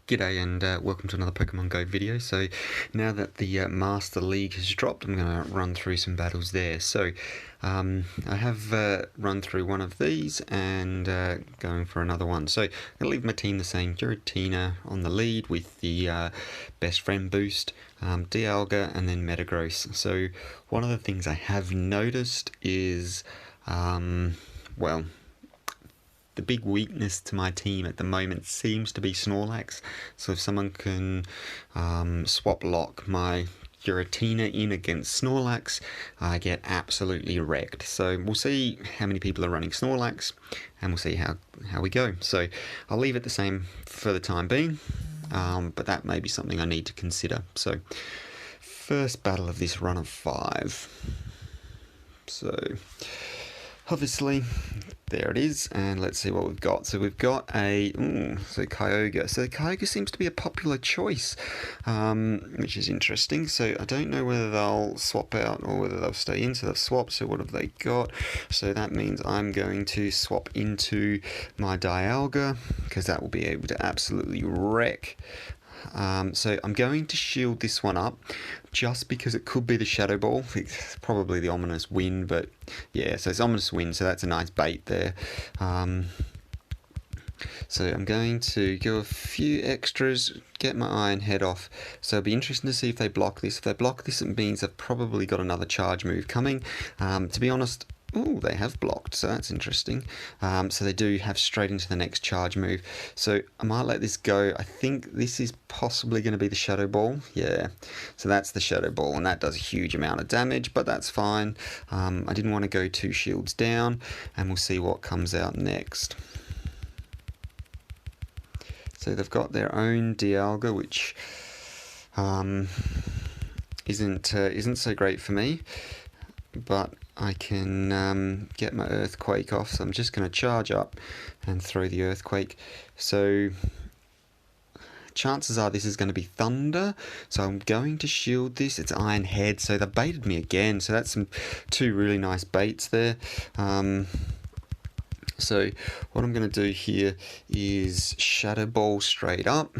G'day and welcome to another Pokemon Go video. So now that the Master League has dropped, I'm going to run through some battles there. So I have run through one of these and going for another one. So I'm going to leave my team the same. Giratina on the lead with the best friend boost, Dialga and then Metagross. So one of the things I have noticed is, well, the big weakness to my team at the moment seems to be Snorlax. So if someone can swap lock my Giratina in against Snorlax, I get absolutely wrecked. So we'll see how many people are running Snorlax, and we'll see how we go. So I'll leave it the same for the time being, but that may be something I need to consider. So first battle of this run of 5. So obviously, there it is, and let's see what we've got. So we've got a Kyogre. So Kyogre seems to be a popular choice, which is interesting. So I don't know whether they'll swap out or whether they'll stay in. So they've swapped. So what have they got? So that means I'm going to swap into my Dialga because that will be able to absolutely wreck. So I'm going to shield this one up just because it could be the Shadow Ball. It's probably the Ominous Wind, but yeah, so it's Ominous Wind, so that's a nice bait there. So I'm going to go a few extras, get my Iron Head off. So it'll be interesting to see if they block this. If they block this, it means they've probably got another charge move coming. To be honest, they have blocked, so that's interesting. So they do have straight into the next charge move. So I might let this go. I think this is possibly going to be the Shadow Ball. Yeah, so that's the Shadow Ball, and that does a huge amount of damage, but that's fine. I didn't want to go 2 shields down, and we'll see what comes out next. So they've got their own Dialga, which isn't so great for me, but I can get my Earthquake off, so I'm just going to charge up and throw the Earthquake. So chances are this is going to be Thunder, so I'm going to shield this. It's Iron Head, so they baited me again, so that's 2 really nice baits there. So what I'm going to do here is Shadow Ball straight up.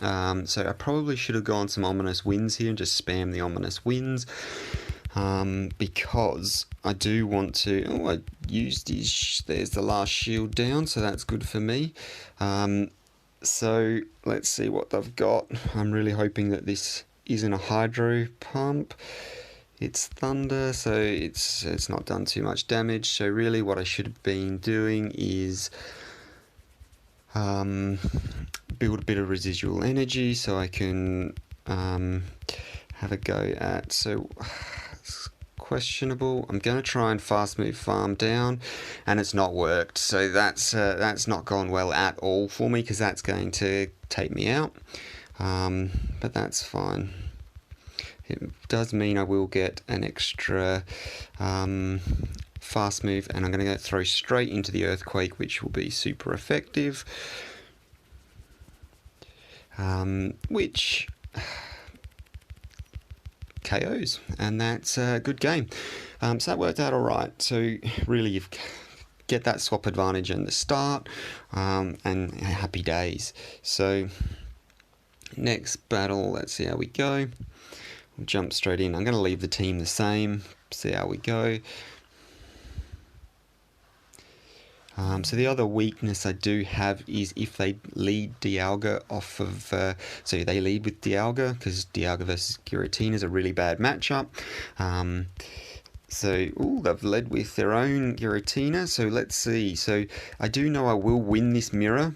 So I probably should have gone some Ominous Winds here and just spam the Ominous Winds. Because I do want to. I used his. There's the last shield down, so that's good for me. So let's see what they've got. I'm really hoping that this isn't a Hydro Pump. It's Thunder, so it's not done too much damage. So really, what I should have been doing is build a bit of residual energy, so I can have a go at. So questionable. I'm going to try and fast move farm down, and it's not worked. So that's not gone well at all for me because that's going to take me out. But that's fine. It does mean I will get an extra fast move, and I'm going to throw straight into the Earthquake, which will be super effective. Which KOs, and that's a good game. So that worked out alright. So really, you get that swap advantage in the start, and happy days. So next battle, let's see how we go. We'll jump straight in. I'm going to leave the team the same, see how we go. So the other weakness I do have is if they lead Dialga off of... so they lead with Dialga, because Dialga versus Giratina is a really bad matchup. So, they've led with their own Giratina, so let's see. So I do know I will win this mirror,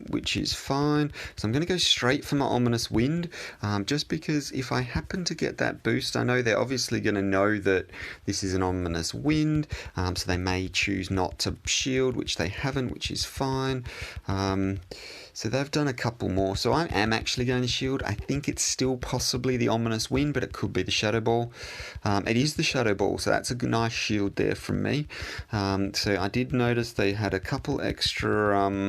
which is fine. So I'm going to go straight for my Ominous Wind, just because if I happen to get that boost, I know they're obviously going to know that this is an Ominous Wind, so they may choose not to shield, which they haven't, which is fine. So they've done a couple more, so I am actually going to shield. I think it's still possibly the Ominous Wind, but it could be the Shadow Ball. It is the Shadow Ball, so that's a nice shield there from me. So I did notice they had a couple extra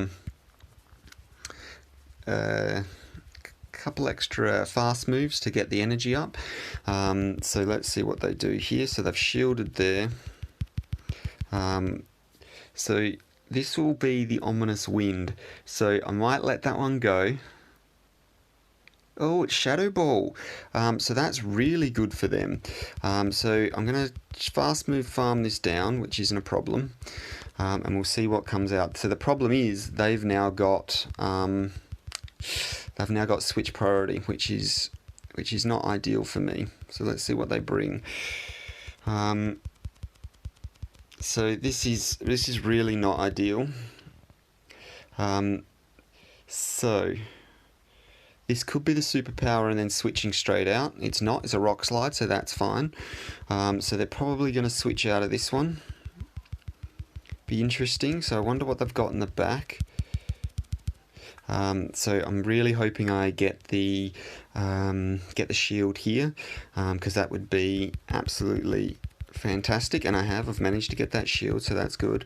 fast moves to get the energy up. So let's see what they do here. So they've shielded there. So this will be the Ominous Wind. So I might let that one go. Oh, it's Shadow Ball. So that's really good for them. So I'm going to fast move farm this down, which isn't a problem. And we'll see what comes out. So the problem is they've now got switch priority, which is not ideal for me. So let's see what they bring. So this is really not ideal. So this could be the superpower and then switching straight out. It's not. It's a rock slide, so that's fine. So they're probably going to switch out of this one. Be interesting. So I wonder what they've got in the back. So I'm really hoping I get the shield here, because that would be absolutely fantastic, and I've managed to get that shield, so that's good.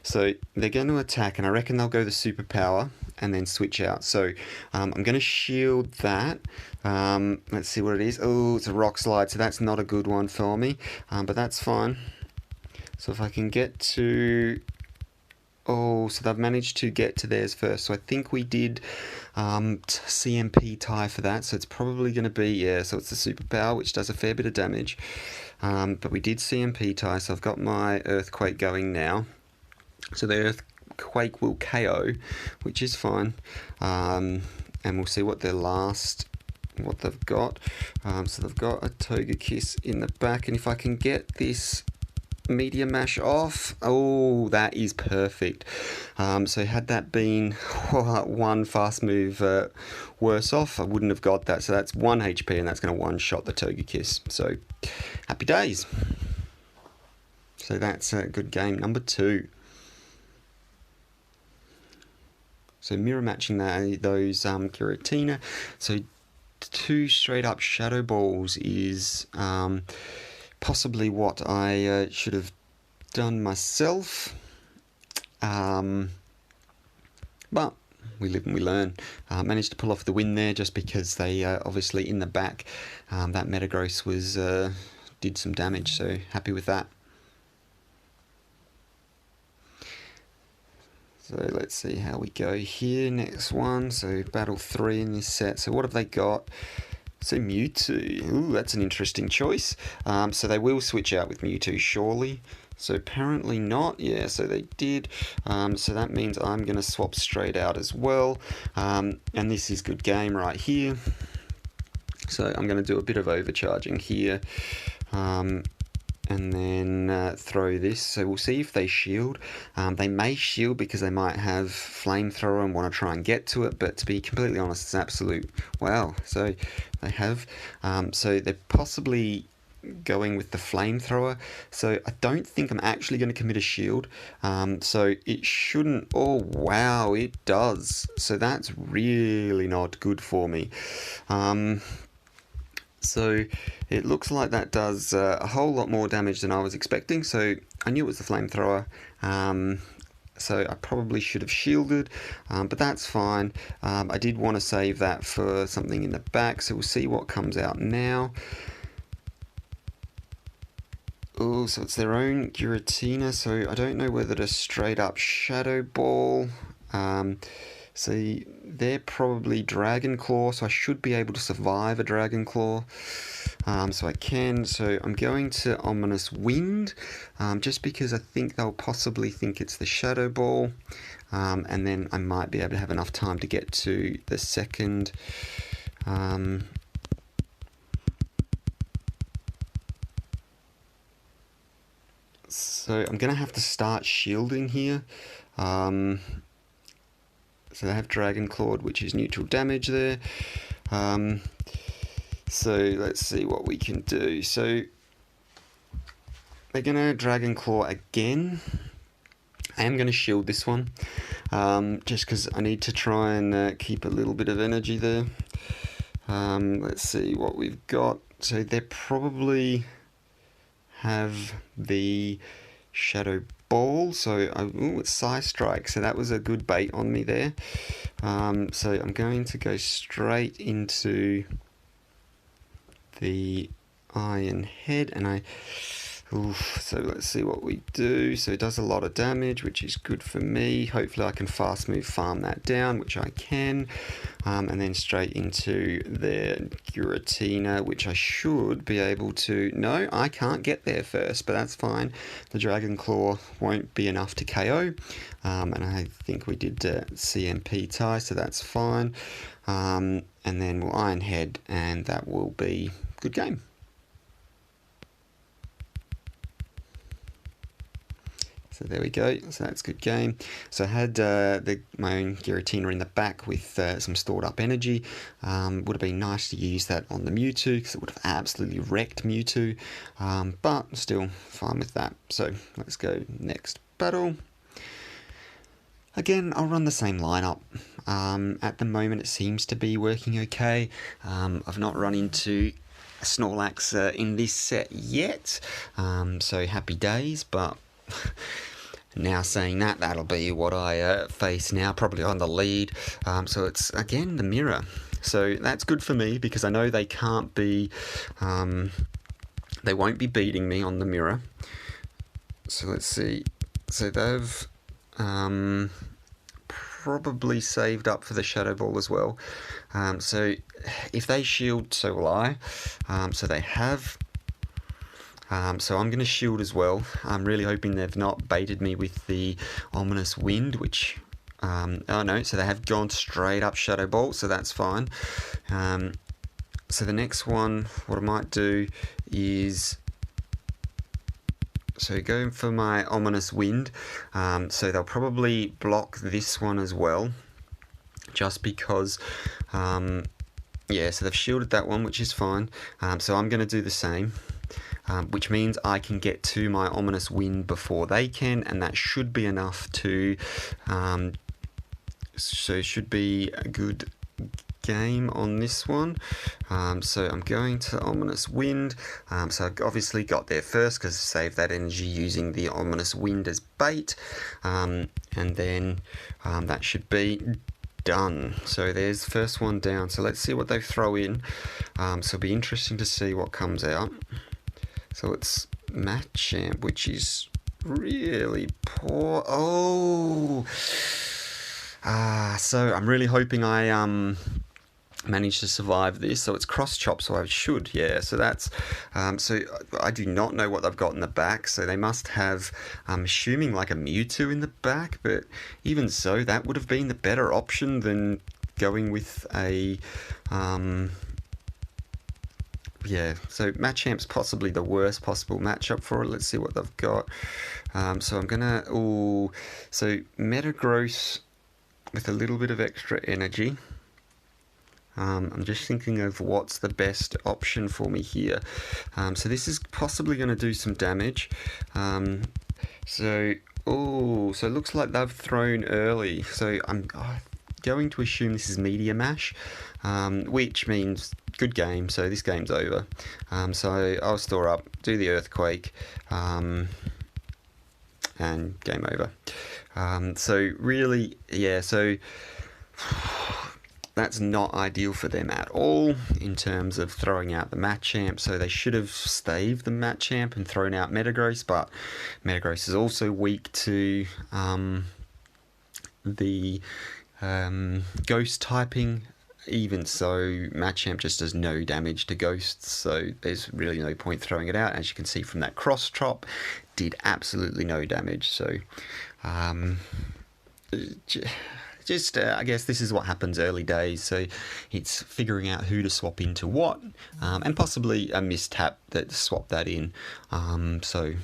So they're going to attack, and I reckon they'll go the superpower and then switch out. So I'm going to shield that. Let's see what it is. Oh, it's a rock slide, so that's not a good one for me, but that's fine. So if I can get to... Oh, so they've managed to get to theirs first. So I think we did CMP tie for that. So it's probably going to be, yeah, so it's the superpower, which does a fair bit of damage. But we did CMP tie, so I've got my Earthquake going now. So the Earthquake will KO, which is fine. And we'll see what they've got. So they've got a Togekiss in the back. And if I can get this Meteor Mash off, oh, that is perfect. So had that been one fast move worse off, I wouldn't have got that. So that's 1 HP, and that's going to one-shot the Togekiss. So happy days. So that's a good game. Number 2. So mirror matching those Giratina. So 2 straight up Shadow Balls is possibly what I should have done myself, but we live and we learn. Managed to pull off the win there, just because they obviously in the back, that Metagross was did some damage, so happy with that. So let's see how we go here. Next one, so battle 3 in this set. So what have they got? So Mewtwo, ooh, that's an interesting choice. So they will switch out with Mewtwo, surely. So apparently not, yeah, so they did. So that means I'm going to swap straight out as well. And this is good game right here. So I'm going to do a bit of overcharging here. And then throw this. So we'll see if they shield. They may shield because they might have Flamethrower and want to try and get to it, but to be completely honest, it's absolute wow. So they have. So they're possibly going with the Flamethrower. So I don't think I'm actually going to commit a shield. So it shouldn't. Oh wow, it does. So that's really not good for me. So it looks like that does a whole lot more damage than I was expecting. So I knew it was the Flamethrower. So I probably should have shielded, but that's fine. I did want to save that for something in the back, so we'll see what comes out now. Oh, so it's their own Giratina, so I don't know whether to straight up Shadow Ball. So they're probably Dragon Claw, so I should be able to survive a Dragon Claw. So I can. So I'm going to Ominous Wind, just because I think they'll possibly think it's the Shadow Ball. And then I might be able to have enough time to get to the second. So I'm going to have to start shielding here. So they have Dragon Clawed, which is neutral damage there. So let's see what we can do. So they're going to Dragon Claw again. I am going to shield this one, just because I need to try and keep a little bit of energy there. Let's see what we've got. So they probably have the Shadow Ball, so it's Psy Strike, so that was a good bait on me there. So I'm going to go straight into the Iron Head, and Oof, so let's see what we do. So it does a lot of damage, which is good for me. Hopefully I can fast move farm that down, which I can. And then straight into the Giratina, which I should be able to... No, I can't get there first, but that's fine. The Dragon Claw won't be enough to KO. And I think we did CMP tie, so that's fine. And then we'll Iron Head, and that will be good game. So there we go, so that's a good game. So I had my own Giratina in the back with some stored up energy. Would have been nice to use that on the Mewtwo, because it would have absolutely wrecked Mewtwo. But still fine with that. So let's go next battle. Again, I'll run the same lineup. At the moment it seems to be working okay. I've not run into a Snorlax in this set yet. So happy days, but... Now saying that, that'll be what I face now, probably on the lead. So it's, again, the mirror. So that's good for me, because I know they can't be... they won't be beating me on the mirror. So let's see. So they've probably saved up for the Shadow Ball as well. So if they shield, so will I. So they have... so I'm going to shield as well. I'm really hoping they've not baited me with the Ominous Wind, which... oh no, so they have gone straight up Shadow Ball, so that's fine. So the next one, what I might do is... So going for my Ominous Wind. So they'll probably block this one as well, just because... yeah, so they've shielded that one, which is fine. So I'm going to do the same. Which means I can get to my Ominous Wind before they can, and that should be enough to... so it should be a good game on this one. So I'm going to Ominous Wind. So I obviously got there first, because I saved that energy using the Ominous Wind as bait. And then that should be... done. So there's the first one down. So let's see what they throw in. So it'll be interesting to see what comes out. So it's Machamp, which is really poor. Oh! So I'm really hoping I manage to survive this. So it's Cross Chop, so I should, yeah. So that's... so I do not know what they've got in the back. So they must have, I'm assuming, like a Mewtwo in the back. But even so, that would have been the better option than going with a... yeah, so Machamp's possibly the worst possible matchup for it. Let's see what they've got. So I'm gonna... Ooh, so Metagross with a little bit of extra energy. I'm just thinking of what's the best option for me here. So this is possibly going to do some damage. So it looks like they've thrown early. So I'm going to assume this is Meteor Mash, which means good game. So this game's over. So I'll store up, do the Earthquake, and game over. So really, yeah, so that's not ideal for them at all in terms of throwing out the Machamp. So they should have staved the Machamp and thrown out Metagross, but Metagross is also weak to the Ghost typing. Even so, Machamp just does no damage to Ghosts, so there's really no point throwing it out. As you can see from that Cross Chop, did absolutely no damage. So I guess this is what happens early days, so it's figuring out who to swap into what, and possibly a mistap that swapped that in, so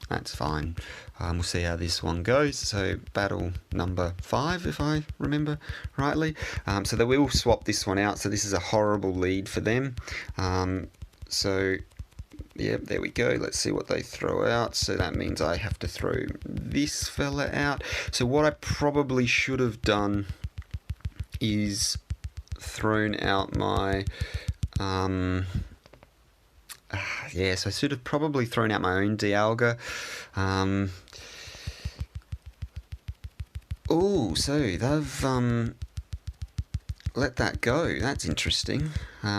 that's fine. We'll see how this one goes. So battle number 5, if I remember rightly. So they will swap this one out, so this is a horrible lead for them. So yeah, there we go. Let's see what they throw out. So that means I have to throw this fella out. So what I probably should have done is thrown out my... yes, I should have probably thrown out my own Dialga. So they've... let that go. That's interesting.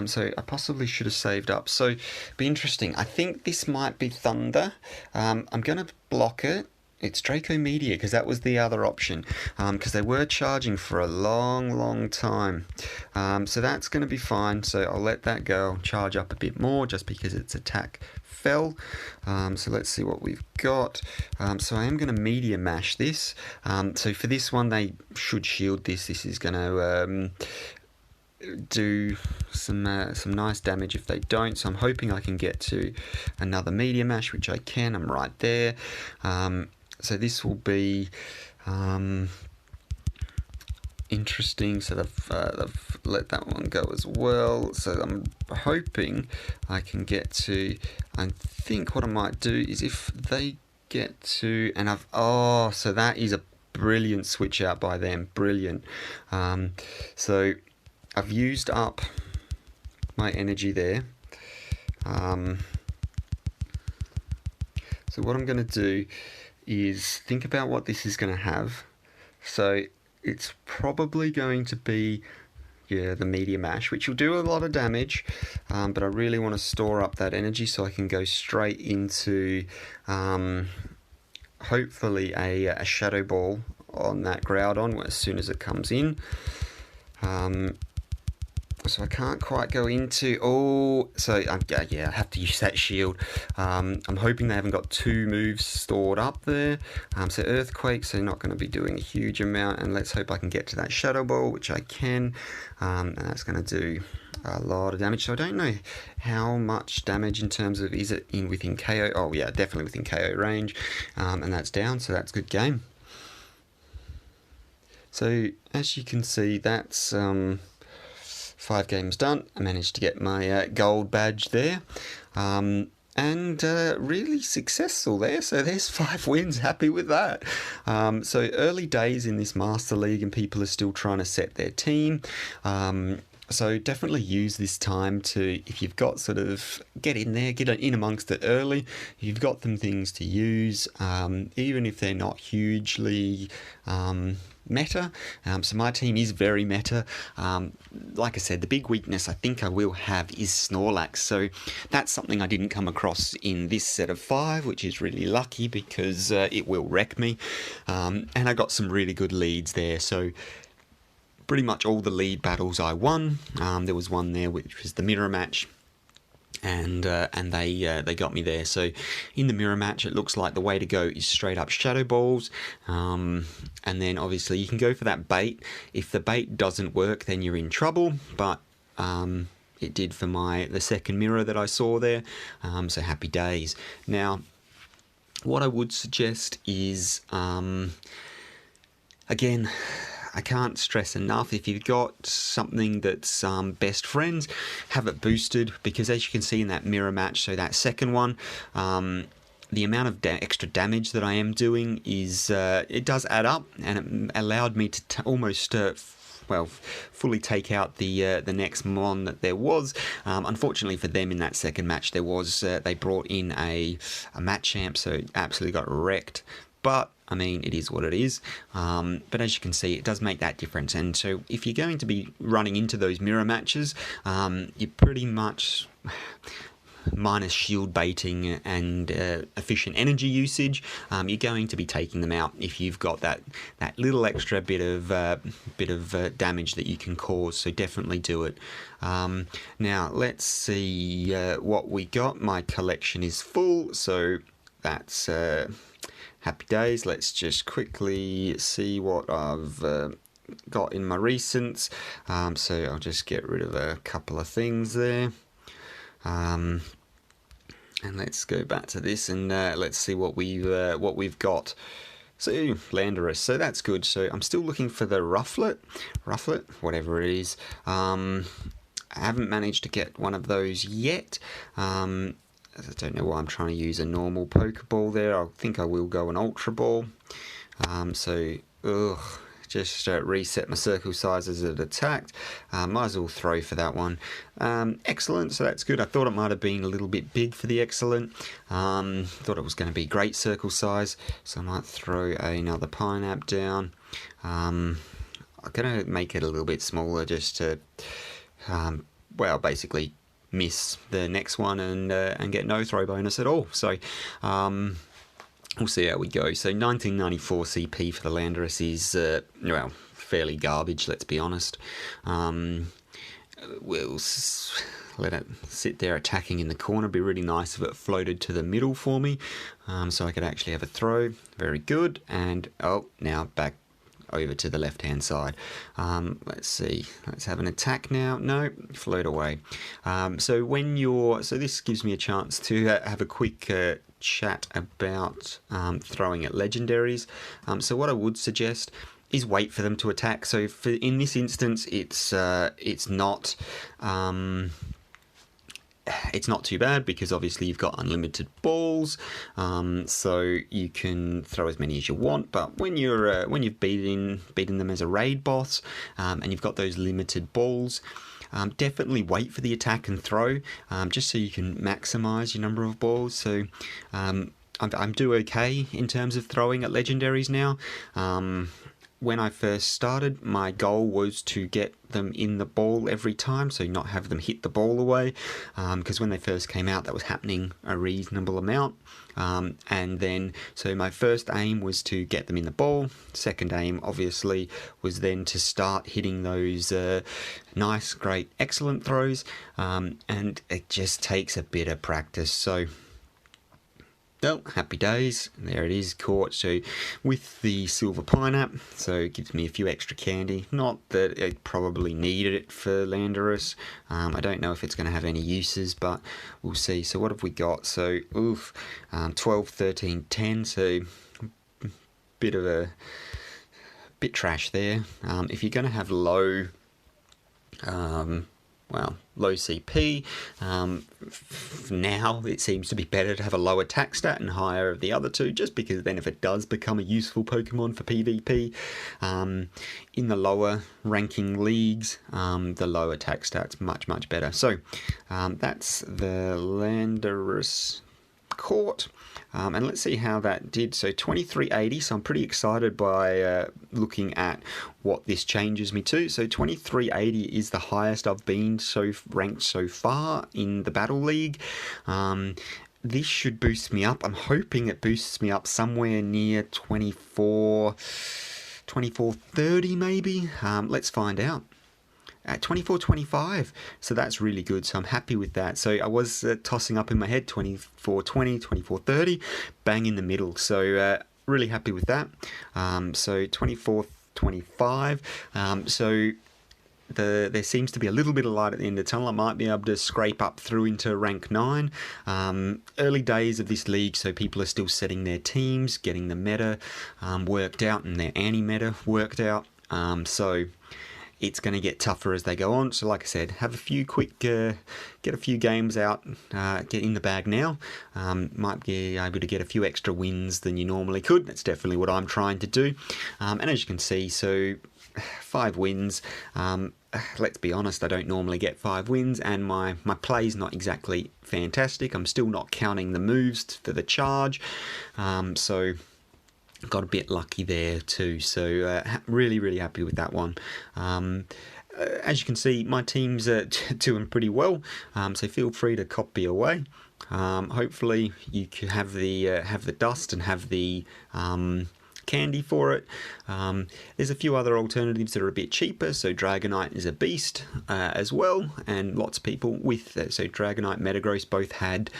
So I possibly should have saved up. So be interesting. I think this might be Thunder. I'm going to block it. It's Draco Meteor because that was the other option, because they were charging for a long time. So that's going to be fine. So I'll let that go. I'll charge up a bit more just because its attack fell. So let's see what we've got. So I am going to Meteor Mash this. So for this one, they should shield this. This is going to do some nice damage if they don't. So I'm hoping I can get to another Meteor Mash, which I can. I'm right there. So this will be interesting. So they've let that one go as well. So I'm hoping I can get to. I think what I might do is if they get to, and so that is a brilliant switch out by them. Brilliant. So I've used up my energy there. So what I'm going to do is think about what this is going to have. So it's probably going to be, the Meteor Mash, which will do a lot of damage, but I really want to store up that energy so I can go straight into hopefully a Shadow Ball on that Groudon as soon as it comes in. So I can't quite go into. I have to use that shield. I'm hoping they haven't got 2 moves stored up there. So Earthquake, so not going to be doing a huge amount. And let's hope I can get to that Shadow Ball, which I can. And that's going to do a lot of damage. So I don't know how much damage in terms of, is it within KO? Oh yeah, definitely within KO range. And that's down, so that's good game. So as you can see, that's 5 games done. I managed to get my gold badge there, and really successful there. So there's 5 wins. Happy with that. So early days in this Master League, and people are still trying to set their team. So definitely use this time to, if you've got get in there, get in amongst it early. You've got them things to use, even if they're not hugely meta. So my team is very meta. Like I said, the big weakness I think I will have is Snorlax. So that's something I didn't come across in this set of 5, which is really lucky because it will wreck me. And I got some really good leads there. So pretty much all the lead battles I won. There was one there which was the mirror match, and they got me there. So in the mirror match, it looks like the way to go is straight up Shadow Balls, and then obviously you can go for that bait. If the bait doesn't work, then you're in trouble, but it did for the second mirror that I saw there, so happy days. Now what I would suggest is, again, I can't stress enough, if you've got something that's best friends, have it boosted, because as you can see in that mirror match, so that second one, the amount of extra damage that I am doing is, it does add up, and it allowed me to almost fully take out the next mon that there was. Unfortunately for them in that second match, there was they brought in a Machamp, so it absolutely got wrecked. But I mean, it is what it is. But as you can see, it does make that difference. And so if you're going to be running into those mirror matches, you're pretty much, minus shield baiting and efficient energy usage, you're going to be taking them out if you've got that little extra bit of damage that you can cause. So definitely do it. Now let's see what we got. My collection is full, so that's happy days. Let's just quickly see what I've got in my recents. So I'll just get rid of a couple of things there. And let's go back to this, and let's see what we've got. So Landorus, so that's good. So I'm still looking for the Rufflet, whatever it is. I haven't managed to get one of those yet. I don't know why I'm trying to use a normal Pokeball there. I think I will go an Ultra Ball. Just reset my circle size as it attacked. Might as well throw for that one. Excellent, so that's good. I thought it might have been a little bit big for the excellent. Thought it was going to be great circle size, so I might throw another Pineapple down. I'm going to make it a little bit smaller just to, basically miss the next one and get no throw bonus at all. So we'll see how we go. So 1994 CP for the Landorus is, fairly garbage, let's be honest. We'll let it sit there attacking in the corner. It'd be really nice if it floated to the middle for me, so I could actually have a throw. Very good. And now back over to the left hand side. Let's see, let's have an attack now. No, float away. So this gives me a chance to have a quick chat about throwing at legendaries. So what I would suggest is wait for them to attack. So in this instance, it's not too bad because obviously you've got unlimited balls, so you can throw as many as you want. But when you've beaten them as a raid boss, and you've got those limited balls, definitely wait for the attack and throw, just so you can maximize your number of balls. So I'm do okay in terms of throwing at legendaries now. When I first started, my goal was to get them in the ball every time, so not have them hit the ball away, because when they first came out, that was happening a reasonable amount. And then, so my first aim was to get them in the ball. Second aim, obviously, was then to start hitting those nice, great, excellent throws, and it just takes a bit of practice. So, well, happy days. There it is, caught. So with the silver pineapple, so it gives me a few extra candy. Not that it probably needed it for Landorus. I don't know if it's going to have any uses, but we'll see. So what have we got? So 12, 13, 10. So bit trash there. If you're going to have low CP. Now it seems to be better to have a low attack stat and higher of the other two, just because then if it does become a useful Pokemon for PvP, in the lower ranking leagues, the low attack stat's much better. So that's the Landorus caught. And let's see how that did. So 2380, so I'm pretty excited by looking at what this changes me to. So 2380 is the highest I've been ranked so far in the Battle League. This should boost me up. I'm hoping it boosts me up somewhere near 2430 maybe. Let's find out. At 24.25, so that's really good, so I'm happy with that. So I was tossing up in my head 24.20, 24.30, bang in the middle, so really happy with that. So 24.25, so there seems to be a little bit of light at the end of the tunnel. I might be able to scrape up through into rank 9. Early days of this league, so people are still setting their teams, getting the meta worked out and their anti-meta worked out, so it's going to get tougher as they go on. So like I said, have a few quick, get a few games out, get in the bag now. Might be able to get a few extra wins than you normally could. That's definitely what I'm trying to do. And as you can see, so 5 wins. Let's be honest, I don't normally get 5 wins, and my play's not exactly fantastic. I'm still not counting the moves for the charge. So got a bit lucky there too, so really happy with that one. As you can see, my team's doing pretty well, so feel free to copy away. Hopefully you can have the dust and have the candy for it. There's a few other alternatives that are a bit cheaper, so Dragonite is a beast as well, and lots of people with so Dragonite, Metagross both had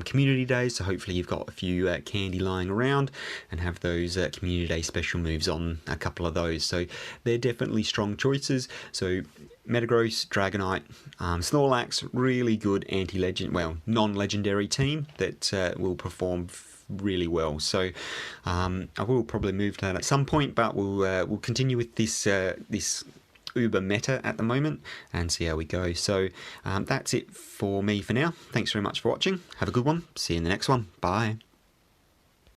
community days, so hopefully you've got a few candy lying around and have those community day special moves on a couple of those, so they're definitely strong choices. So Metagross, Dragonite, Snorlax, really good non-legendary team that will perform really well. So I will probably move to that at some point, but we'll continue with this uber meta at the moment and see how we go. So that's it for me for now. Thanks very much for watching. Have a good one. See you in the next one. Bye.